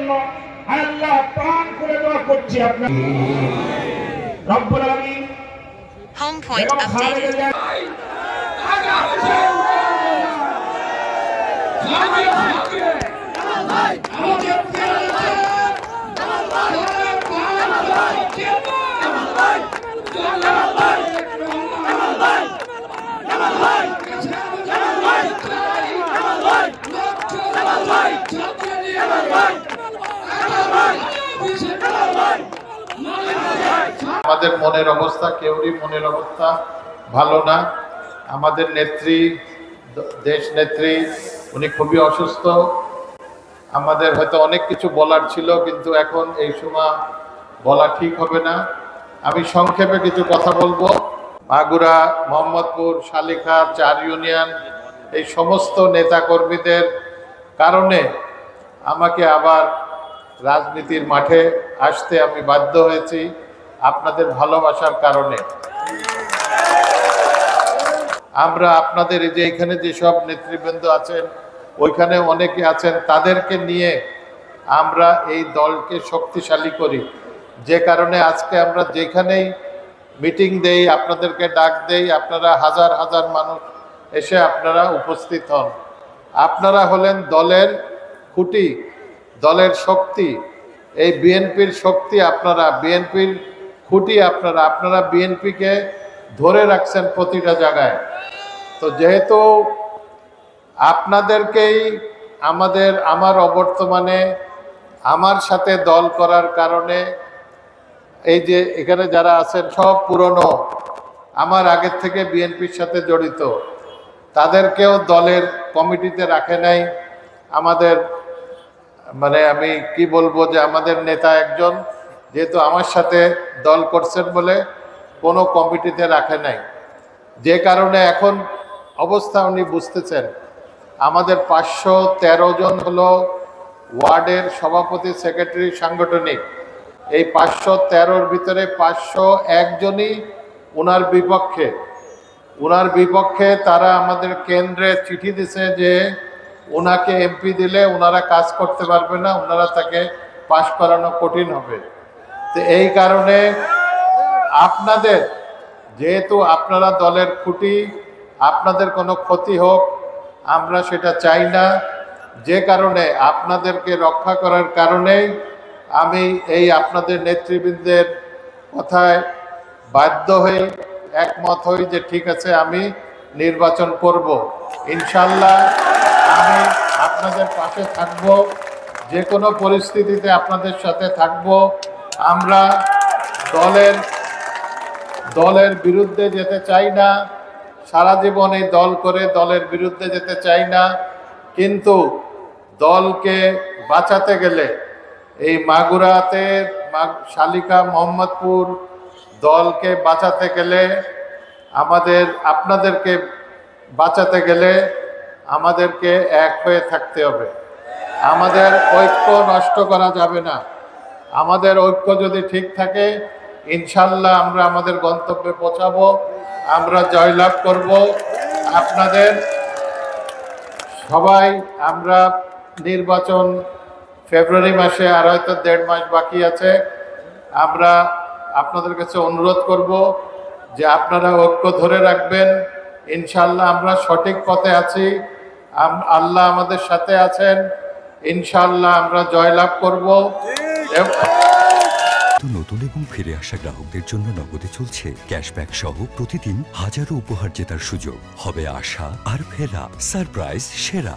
জন্য আল্লাহ প্রাণ করে দোয়া করছি আপনার রব্বুল আলামিন। Home point updated. আমাদের মনের অবস্থা, কেউরই মনের অবস্থা ভালো না। আমাদের নেত্রী, দেশ নেত্রী, উনি খুবই অসুস্থ। আমাদের হয়তো অনেক কিছু বলার ছিল, কিন্তু এখন এই সময় বলা ঠিক হবে না। আমি সংক্ষেপে কিছু কথা বলবো। মাগুরা, মোহাম্মদপুর, শালিখা, 4 ইউনিয়ন, এই সমস্ত নেতাকর্মীদের কারণে আমাকে আবার রাজনীতির মাঠে আসতে আমি বাধ্য হয়েছি, আপনাদের ভালোবাসার কারণে। আমরা আপনাদের এই যে এখানে যেসব নেতৃবৃন্দ আছেন, ওইখানে অনেকে আছেন, তাদেরকে নিয়ে আমরা এই দলকে শক্তিশালী করি। যে কারণে আজকে আমরা যেখানেই মিটিং দেই, আপনাদেরকে ডাক দেই, আপনারা হাজার হাজার মানুষ এসে আপনারা উপস্থিত হন। আপনারা হলেন দলের খুঁটি, দলের শক্তি। এই বিএনপির শক্তি আপনারা, বিএনপির খুঁটি আপনারা। আপনারা বিএনপিকে ধরে রাখছেন প্রতিটা জায়গায়। তো যেহেতু আপনাদেরকেই আমার অবর্তমানে আমার সাথে দল করার কারণে, এই যে এখানে যারা আছেন সব পুরনো, আমার আগের থেকে বিএনপির সাথে জড়িত, তাদেরকেও দলের কমিটিতে রাখে নাই। আমাদের আমি কি বলবো, যে আমাদের নেতা একজন যেহেতু আমার সাথে দল করছেন বলে কোনো কমিটিতে রাখে নাই, যে কারণে এখন অবস্থা উনি বুঝতেছেন। আমাদের 513 জন হলো ওয়ার্ডের সভাপতি, সেক্রেটারি, সাংগঠনিক। এই 513-র ভিতরে 501 জনই উনার বিপক্ষে। তারা আমাদের কেন্দ্রে চিঠি দিছে যে ওনাকে এমপি দিলে ওনারা কাজ করতে পারবে না, ওনারা তাকে পাশ করানো কঠিন হবে। তো এই কারণে আপনাদের, যেহেতু আপনারা দলের খুঁটি, আপনাদের কোনো ক্ষতি হোক আমরা সেটা চাই না। যে কারণে আপনাদেরকে রক্ষা করার কারণেই আমি এই আপনাদের নেতৃবৃন্দের কথায় বাধ্য হই, একমত হই যে ঠিক আছে, আমি নির্বাচন করব। ইনশাল্লাহ আমি আপনাদের পাশে থাকব, যে কোনো পরিস্থিতিতে আপনাদের সাথে থাকব। আমরা দলের বিরুদ্ধে যেতে চাই না, সারা জীবন এই দল করে দলের বিরুদ্ধে যেতে চাই না। কিন্তু দলকে বাঁচাতে গেলে, এই মাগুরাতে, শালিখা, মোহাম্মদপুর দলকে বাঁচাতে গেলে, আপনাদেরকে বাঁচাতে গেলে আমাদেরকে এক হয়ে থাকতে হবে। আমাদের ঐক্য নষ্ট করা যাবে না। আমাদের ঐক্য যদি ঠিক থাকে, ইনশাল্লাহ আমরা আমাদের গন্তব্যে পৌঁছাবো, আমরা জয়লাভ করব। আপনাদের সবাই, আমরা নির্বাচন ফেব্রুয়ারি মাসে, আর হয়তো 1.5 মাস বাকি আছে। আমরা আপনাদের কাছে অনুরোধ করব যে আপনারা ঐক্য ধরে রাখবেন। ইনশাল্লাহ আমরা সঠিক পথে আছি, আল্লাহ আমাদের সাথে আছেন। ইনশাল্লাহ আমরা জয়লাভ করব। নতুন এবং ফিরে আসা গ্রাহকদের জন্য নগদে চলছে ক্যাশব্যাক সহ প্রতিদিন হাজারো উপহার জেতার সুযোগ। হবে আশা আর ফেরা, সারপ্রাইজ সেরা।